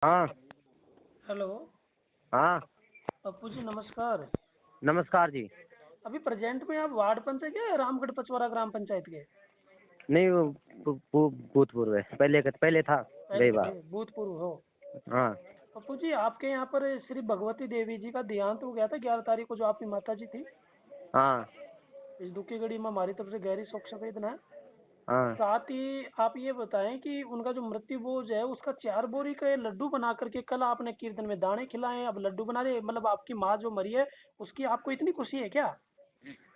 हाँ। हेलो। हाँ। पप्पू जी नमस्कार। नमस्कार जी। अभी प्रेजेंट में आप वार्ड पंच है क्या, रामगढ़ पचवरा ग्राम पंचायत के? नहीं वो भूतपूर्व है, पहले था। गई पहले थे, बार। भूतपूर्व हो। हाँ। पप्पू जी आपके यहाँ पर श्री भगवती देवी जी का देहांत हो गया था 11 तारीख को, जो आपकी माता जी थी। हाँ। इस दुख की घड़ी में हमारी तरफ से गहरी शोक संवेदना है। हाँ। साथ ही आप ये बताएं कि उनका जो मृत्यु भोज है उसका 4 बोरी का लड्डू बना करके कल आपने कीर्तन में दाने खिलाए, अब लड्डू बना रहे, मतलब आपकी माँ जो मरी है उसकी आपको इतनी खुशी है क्या?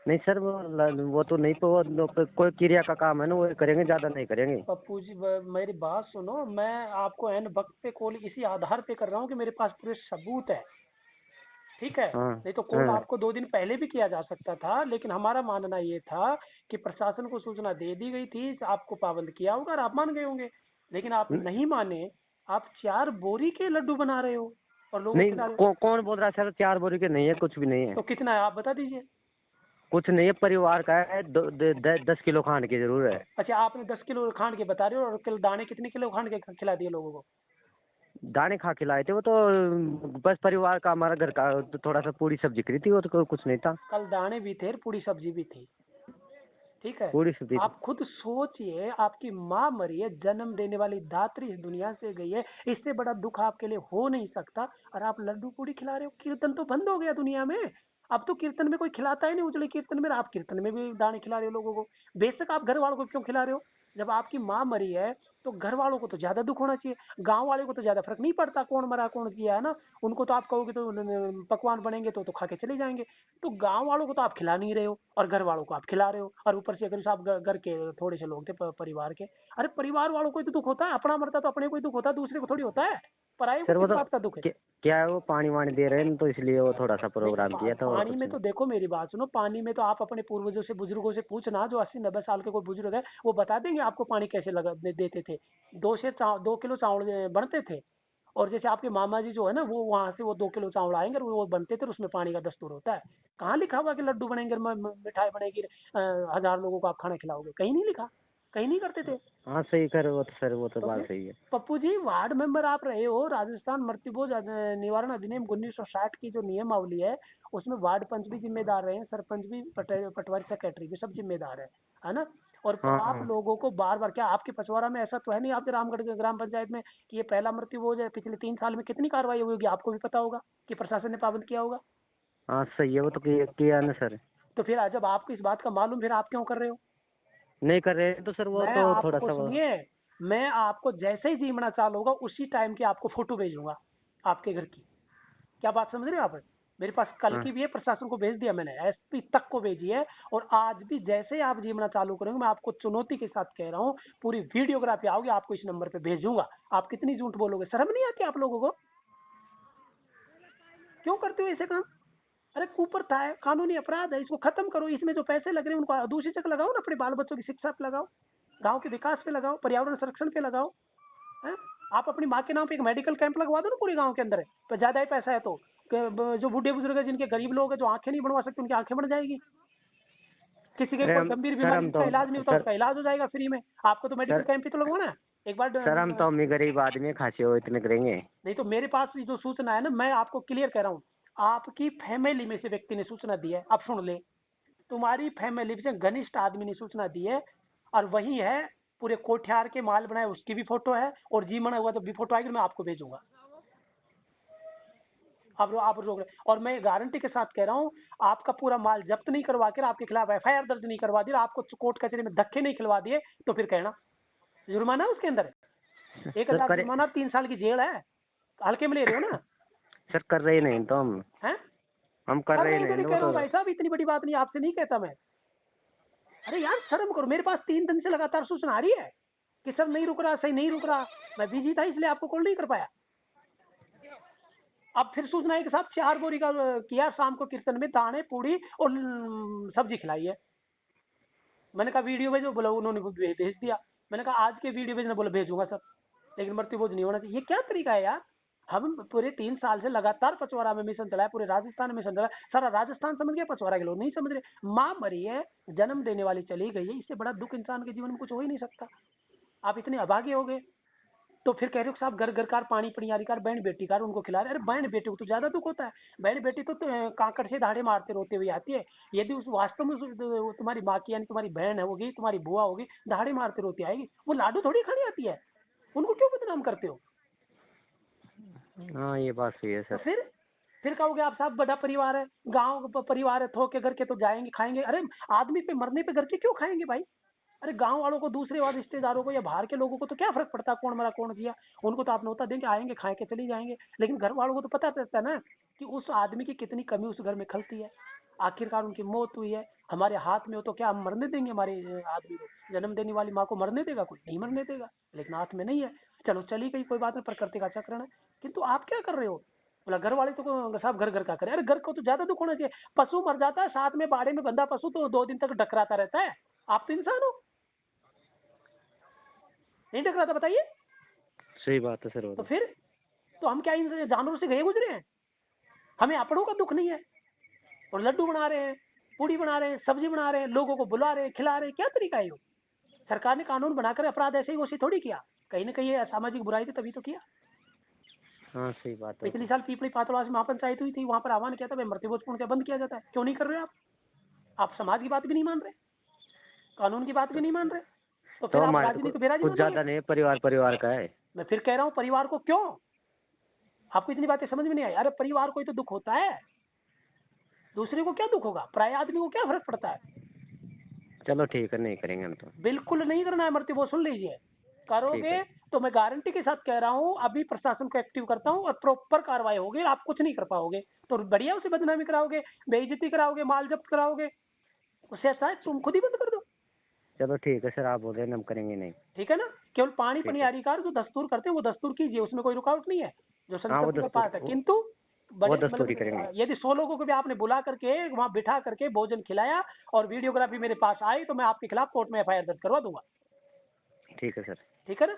नहीं सर, वो तो नहीं, वो कोई क्रिया का काम है ना, वो करेंगे, ज्यादा नहीं करेंगे। पप्पू जी मेरी बात सुनो, मैं आपको एन वक्त पे कॉल इसी आधार पे कर रहा हूँ कि मेरे पास पूरे सबूत है, ठीक है? हाँ। नहीं तो कॉल हाँ। आपको 2 दिन पहले भी किया जा सकता था, लेकिन हमारा मानना ये था कि प्रशासन को सूचना दे दी गई थी, आपको पाबंद किया होगा और आप मान गए होंगे, लेकिन आप नहीं माने। आप 4 बोरी के लड्डू बना रहे हो और लोगों को नहीं, खिला रहे हो। कौन बोल रहा है सर? 4 बोरी के नहीं है, कुछ भी नहीं है। तो कितना है आप बता दीजिए। कुछ नहीं है, परिवार का है। 10 किलो खांड की जरूर है। अच्छा, आपने 10 किलो खांड के बता रहे हो, और कल दाने कितने किलो खांड के खिला दिए लोगों को? दाने खा खिलाए थे वो तो। बस परिवार का, हमारा घर का तो थोड़ा सा पूरी सब्जी करी थी, वो तो कुछ नहीं था। कल दाने भी थे और पूरी सब्जी भी थी, ठीक है? पूरी सब्जी थी। आप खुद सोचिए, आपकी माँ मरी है, जन्म देने वाली दात्री इस दुनिया से गई है, इससे बड़ा दुख आपके लिए हो नहीं सकता, और आप लड्डू पूड़ी खिला रहे हो। कीर्तन तो बंद हो गया दुनिया में, अब तो कीर्तन में कोई खिलाता ही नहीं, उजले कीर्तन में। आप कीर्तन में भी दाने खिला रहे हो लोगों को। बेशक आप घर वालों को क्यों खिला रहे हो? जब आपकी माँ मरी है तो घर वालों को तो ज्यादा दुख होना चाहिए, गांव वाले को तो ज्यादा फर्क नहीं पड़ता कौन मरा कौन किया, है ना? उनको तो आप कहोगे तो पकवान बनेंगे तो खा के चले जाएंगे। तो गांव वालों को तो आप खिला नहीं रहे हो और घर वालों को आप खिला रहे हो, और ऊपर से अगर आप घर के थोड़े से लोग थे परिवार के, अरे परिवार वालों को ही तो दुख होता है, अपना मरता तो अपने को ही दुख होता है, दूसरे को थोड़ी होता है। पराये को सर वो किस तो बात का दुख है? क्या है, वो पानी वानी दे रहे हैं तो इसलिए वो थोड़ा सा नहीं, प्रोग्राम किया था, और पानी कुछ में नहीं। तो देखो, मेरी बात सुनो, पानी में तो आप अपने पूर्वजों से बुजुर्गों से पूछना, जो 80-90 साल के कोई बुजुर्ग है वो बता देंगे आपको पानी कैसे देते थे। 2 किलो चावल बनते थे, और जैसे आपके मामा जी जो है ना, वो वहां से वो 2 किलो चावल आएंगे और वो बनते थे और उसमें पानी का दस्तूर होता है। कहाँ लिखा हुआ कि लड्डू बनेंगे, मिठाई बनेगी, 1000 लोगों को आप खाना खिलाओगे? कहीं नहीं लिखा, कहीं नहीं करते थे। हाँ सही कर, वो तो सर, वो तो तो बात फिर सही है। पप्पू जी, वार्ड मेंबर आप रहे हो, राजस्थान मृत्युभोज निवारण अधिनियम 1960 की जो नियमावली है उसमें वार्ड पंच भी जिम्मेदार रहे हैं, सरपंच भी, पटवारी सेक्रेटरी भी, सब जिम्मेदार है ना? और हाँ। आप हाँ। लोगों को बार बार, क्या आपके पचवाड़ा में ऐसा तो है नहीं, आपके रामगढ़ के ग्राम पंचायत में, कि ये पहला मृत्युभोज है? पिछले 3 साल में कितनी कार्रवाई हुई होगी आपको भी पता होगा, कि प्रशासन ने पाबंद किया होगा। हाँ सही है, वो तो किया ना सर। तो फिर जब आपको इस बात का मालूम, फिर आप क्यों कर रहे हो? नहीं कर रहे हैं तो सर, वो मैं तो थोड़ा आपको सा वो। सुनिए, मैं आपको जैसे ही जीमना चालू होगा उसी टाइम की आपको फोटो भेजूंगा आपके घर की। क्या बात समझ रहे हो आप? मेरे पास कल हाँ। की भी है, प्रशासन को भेज दिया मैंने, एसपी तक को भेजी है। और आज भी जैसे ही आप जीमना चालू करेंगे, मैं आपको चुनौती के साथ कह रहा हूँ, पूरी वीडियोग्राफी आओगी, आपको इस नंबर पे भेजूंगा। आप कितनी झूठ बोलोगे? शर्म नहीं आती आप लोगों को? क्यों करते हो ऐसे काम? अरे कुप्रथा है, कानूनी अपराध है, इसको खत्म करो। इसमें जो पैसे लग रहे हैं उनको दूसरी जगह लगाओ ना, अपने बाल बच्चों की शिक्षा पे लगाओ, गांव के विकास पे लगाओ, पर्यावरण संरक्षण पे लगाओ। हैं? आप अपनी माँ के नाम पे एक मेडिकल कैंप लगवा दो ना पूरे गांव के अंदर, तो ज्यादा ही पैसा है तो। जो बूढ़े बुजुर्ग है, जिनके गरीब लोग हैं, जो आंखें नहीं बनवा सकते, उनकी आंखें बन जाएगी। किसी के अरे कोई गंभीर सर, बीमारी हम जिसका तो इलाज नहीं होता, सर उसका इलाज हो जाएगा फ्री में। आपको तो मेडिकल सर कैंप ही तो लगवाना है एक बार। सर, हम तो अम्मी गरीब आदमी खासे हो, इतने करेंगे। नहीं तो मेरे पास जो सूचना है ना, मैं आपको क्लियर कह रहा हूँ, आपकी फैमिली में से व्यक्ति ने सूचना दी है, आप सुन ले। तुम्हारी फैमिली से घनिष्ठ आदमी ने सूचना दी है, और वही है, पूरे कोठियार के माल बनाए उसकी भी फोटो है, और जी मना हुआ तो भी फोटो आएगी, मैं आपको भेजूंगा। आप रोक रहे, और मैं गारंटी के साथ कह रहा हूँ, आपका पूरा माल जब्त नहीं करवा कर, आपके खिलाफ एफआईआर दर्ज नहीं करवा दी, आपको कोर्ट कचहरी में धक्के नहीं खिलवा दिए, तो फिर कहना। जुर्माना है उसके अंदर, एक सर हजार करे। जुर्माना, 3 साल की जेल है। हल्के में ले रहे हो ना? सर कर रहे नहीं तो हैं? हम कर कर रहे रहे थे, नहीं कह वो रहा तो। हूँ भाई साहब, इतनी बड़ी बात नहीं, आपसे नहीं कहता मैं। अरे यार शर्म करो, मेरे पास 3 दिन से लगातार सूचना आ रही है कि सर नहीं रुक रहा, सही नहीं रुक रहा। मैं बिजी था इसलिए आपको कॉल नहीं कर पाया। अब फिर सूचना है कि साहब 4 बोरी का किया, शाम को कीर्तन में दाने पूड़ी और सब्जी खिलाई है। मैंने कहा वीडियो भेजो, बोला उन्होंने भेज दिया। मैंने कहा आज के वीडियो भेजना, बोला भेजूंगा सर, लेकिन मृत्यु भोज नहीं होना चाहिए। ये क्या तरीका है यार? हम पूरे 3 साल से लगातार पचवाड़ा में मिशन चलाया, पूरे राजस्थान में मिशन चलाया, सारा राजस्थान समझ गया, पचवाड़ा के लोग नहीं समझ रहे। माँ मरी है, जन्म देने वाली चली गई है, इससे बड़ा दुख इंसान के जीवन में कुछ हो ही नहीं सकता। आप इतने अभागे हो गए। तो फिर कह रहे हो साहब घर घर कार पानी पनियारी कार बहन बेटी कार उनको खिला रहे। अरे बहन बेटी को तो ज्यादा दुख होता है। बहन बेटी तो कांकड़ से दहाड़े मारते रोते हुए आती है। यदि उस वास्तव में वो तुम्हारी माँ की यानी तुम्हारी बहन है होगी, तुम्हारी बुआ होगी, दहाड़े मारते रोते आएगी, वो लाडू थोड़ी खाने आती है। उनको क्यों बदनाम करते हो? हाँ ये बात सही है तो सर। फिर कहोगे आप साहब बड़ा परिवार है, गांव का परिवार है, थोक के घर के तो जाएंगे खाएंगे। अरे आदमी पे मरने पे घर के क्यों खाएंगे भाई? अरे गांव वालों को, दूसरे और रिश्तेदारों को या बाहर के लोगों को तो क्या फर्क पड़ता कौन मरा कौन किया? उनको तो आप न्योता देंगे, आएंगे खाए के चले जाएंगे। लेकिन घर वालों को तो पता रहता है ना कि उस आदमी की कितनी कमी उस घर में खलती है। आखिरकार उनकी मौत हुई है, हमारे हाथ में हो तो क्या हम मरने देंगे? हमारे आदमी को, जन्म देने वाली माँ को मरने देगा कोई? नहीं मरने देगा। लेकिन हाथ में नहीं है, चलो चली गई, कोई बात नहीं, प्रकृति का चक्र है। किंतु आप क्या कर रहे हो? बोला घर वाले तो साहब घर घर का करे। अरे घर को तो ज्यादा दुख होना चाहिए। पशु मर जाता है, साथ में बाड़े में बंधा पशु तो 2 दिन तक डकराता रहता है। आप तो इंसान हो, नहीं डकराता? बताइए। सही बात है सर वो तो तो। फिर तो हम क्या इन जानवरों से गए गुजरे हैं? हमें अपनों का दुख नहीं है? और लड्डू बना रहे हैं, पूड़ी बना रहे हैं, सब्जी बना रहे हैं, लोगों को बुला रहे हैं, खिला रहे हैं। क्या तरीका है ये? सरकार ने कानून बनाकर अपराध ऐसे ही घोषित थोड़ी किया, कहीं ना कहीं ये सामाजिक बुराई थी तभी तो किया। हाँ सही बात है वो पिछले तो। साल पीपली पातोड़वास में महापंचायत हुई थी, वहां पर आह्वान किया था भाई मृत्यु भोज क्या बंद किया जाता है? क्यों नहीं कर रहे आप समाज की बात भी नहीं मान रहे, कानून की बात भी नहीं मान रहे, तो तो फिर आप हमारे राजनीति बेराजी कुछ मानेंगे? ज्यादा नहीं है, परिवार परिवार का है। मैं फिर कह रहा हूँ परिवार को क्यों? आपको इतनी बातें समझ में नहीं आई? अरे परिवार को ही तो दुख होता है, दूसरे को क्या दुख होगा? पराये आदमी को क्या फर्क पड़ता है? चलो ठीक है, नहीं करेंगे हम तो। बिल्कुल नहीं करना है मृत्यु भोज। सुन लीजिए, ठीक करोगे है। तो मैं गारंटी के साथ कह रहा हूँ अभी प्रशासन को एक्टिव करता हूँ और प्रॉपर कार्रवाई होगी। आप कुछ नहीं कर पाओगे तो बढ़िया उसे बदनामी कराओगे, बेइज्जती कराओगे, माल जब्त कराओगे, उससे अच्छा है तुम खुद ही बंद कर दो। चलो ठीक है सर, आप बोल रहे हैं हम करेंगे नहीं। ठीक है ना? केवल पानी ठीक है। पनियारी कार जो दस्तूर करते हैं वो दस्तूर कीजिए, उसमें कोई रुकावट नहीं है, जो हाँ वो संस्कृति का दस्तूर पाठ है। किंतु बड़े वो दस्तूर ही मतलब करेंगे। यदि 100 लोगों को भी आपने बुला करके वहां बिठा करके भोजन खिलाया और वीडियोग्राफी मेरे पास आई तो मैं आपके खिलाफ कोर्ट में FIR दर्ज करवा दूंगा। ठीक है सर। ठीक है ना?